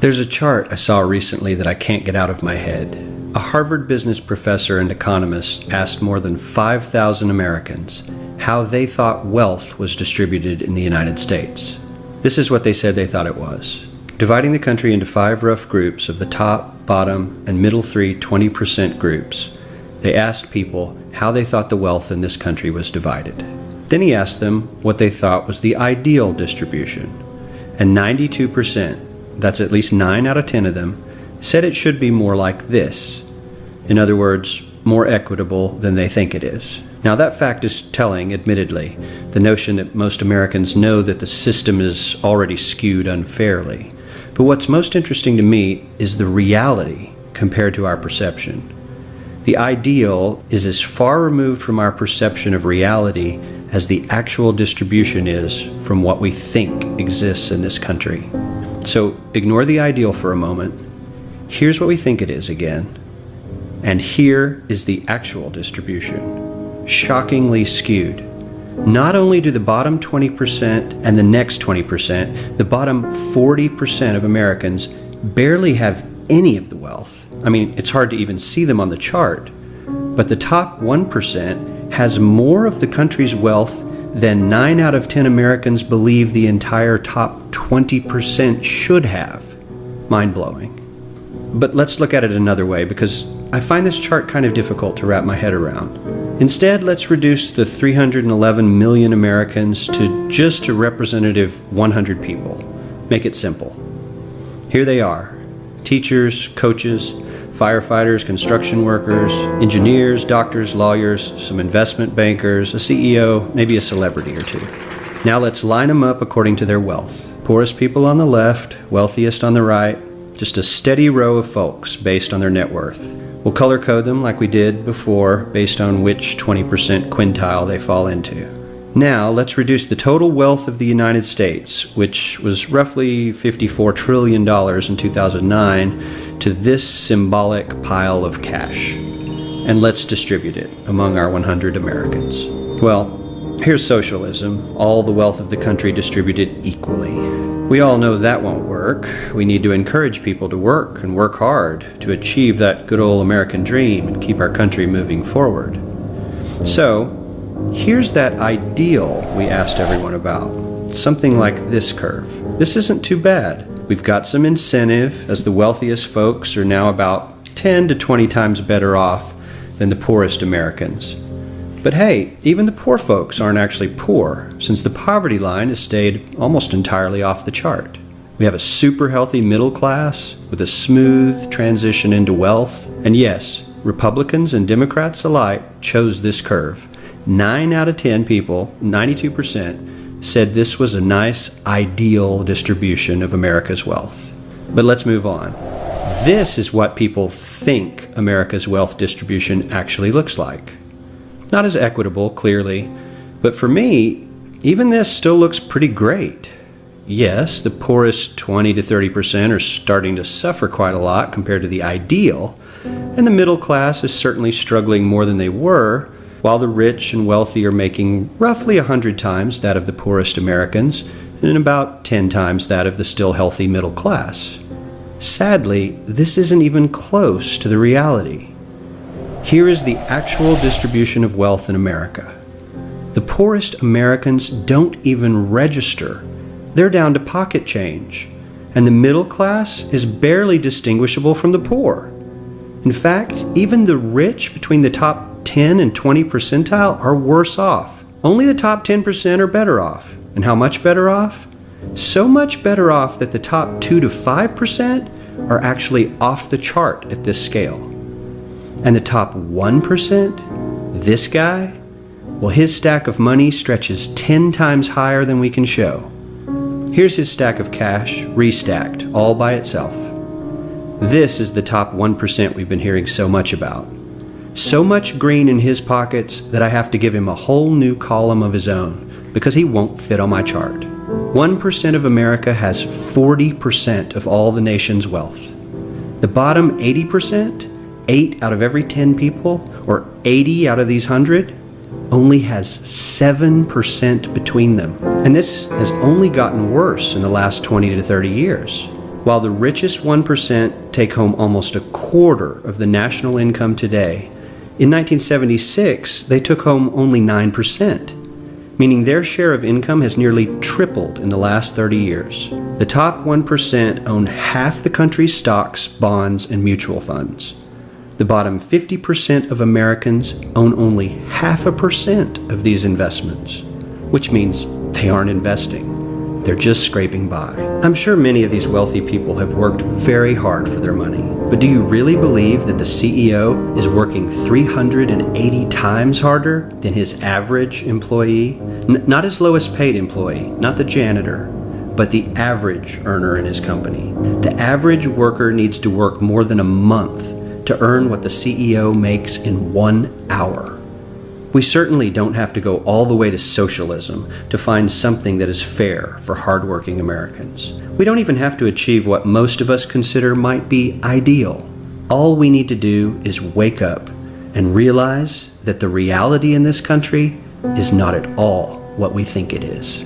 There's a chart I saw recently that I can't get out of my head. A Harvard business professor and economist asked more than 5,000 Americans how they thought wealth was distributed in the United States. This is what they said they thought it was. Dividing the country into 5 rough groups of the top, bottom, and middle 3 20% groups, they asked people how they thought the wealth in this country was divided. Then he asked them what they thought was the ideal distribution. And 92%, that's at least 9 out of 10 of them, said it should be more like this. In other words, more equitable than they think it is. Now that fact is telling, admittedly, the notion that most Americans know that the system is already skewed unfairly. But what's most interesting to me is the reality compared to our perception. The ideal is as far removed from our perception of reality as the actual distribution is from what we think exists in this country. So ignore the ideal for a moment. Here's what we think it is again. And here is the actual distribution. Shockingly skewed. Not only do the bottom 20% and the next 20%, the bottom 40% of Americans barely have any of the wealth. I mean, it's hard to even see them on the chart. But the top 1% has more of the country's wealth than 9 out of 10 Americans believe the entire top 20% should have. Mind-blowing. But let's look at it another way, because I find this chart kind of difficult to wrap my head around. Instead, let's reduce the 311 million Americans to just a representative 100 people. Make it simple. Here they are: teachers, coaches, firefighters, construction workers, engineers, doctors, lawyers, some investment bankers, a CEO, maybe a celebrity or two. Now let's line them up according to their wealth. Poorest people on the left, wealthiest on the right, just a steady row of folks based on their net worth. We'll color code them like we did before based on which 20% quintile they fall into. Now let's reduce the total wealth of the United States, which was roughly $54 trillion in 2009, to this symbolic pile of cash. And let's distribute it among our 100 Americans. Well, here's socialism, all the wealth of the country distributed equally. We all know that won't work. We need to encourage people to work and work hard to achieve that good old American dream and keep our country moving forward. So, here's that ideal we asked everyone about. Something like this curve. This isn't too bad. We've got some incentive, as the wealthiest folks are now about 10 to 20 times better off than the poorest Americans. But hey, even the poor folks aren't actually poor, since the poverty line has stayed almost entirely off the chart. We have a super healthy middle class with a smooth transition into wealth. And yes, Republicans and Democrats alike chose this curve. 9 out of 10 people, 92%, said this was a nice, ideal distribution of America's wealth. But let's move on. This is what people think America's wealth distribution actually looks like. Not as equitable, clearly, but for me, even this still looks pretty great. Yes, the poorest 20 to 30% are starting to suffer quite a lot compared to the ideal, and the middle class is certainly struggling more than they were, while the rich and wealthy are making roughly 100 times that of the poorest Americans, and about 10 times that of the still healthy middle class. Sadly, this isn't even close to the reality. Here is the actual distribution of wealth in America. The poorest Americans don't even register. They're down to pocket change, and the middle class is barely distinguishable from the poor. In fact, even the rich between the top 10 and 20 percentile are worse off. Only the top 10% are better off. And how much better off? So much better off that the top 2 to 5% are actually off the chart at this scale. And the top 1%, this guy, well, his stack of money stretches 10 times higher than we can show. Here's his stack of cash, restacked, all by itself. This is the top 1% we've been hearing so much about. So much green in his pockets that I have to give him a whole new column of his own, because he won't fit on my chart. 1% of America has 40% of all the nation's wealth. The bottom 80%, 8 out of every 10 people, or 80 out of these 100, only has 7% between them. And this has only gotten worse in the last 20 to 30 years. While the richest 1% take home almost a quarter of the national income today, in 1976 they took home only 9%, meaning their share of income has nearly tripled in the last 30 years. The top 1% own half the country's stocks, bonds, and mutual funds. The bottom 50% of Americans own only 0.5% of these investments, which means they aren't investing. They're just scraping by. I'm sure many of these wealthy people have worked very hard for their money. But do you really believe that the CEO is working 380 times harder than his average employee? Not his lowest paid employee, not the janitor, but the average earner in his company. The average worker needs to work more than a month to earn what the CEO makes in 1 hour. We certainly don't have to go all the way to socialism to find something that is fair for hardworking Americans. We don't even have to achieve what most of us consider might be ideal. All we need to do is wake up and realize that the reality in this country is not at all what we think it is.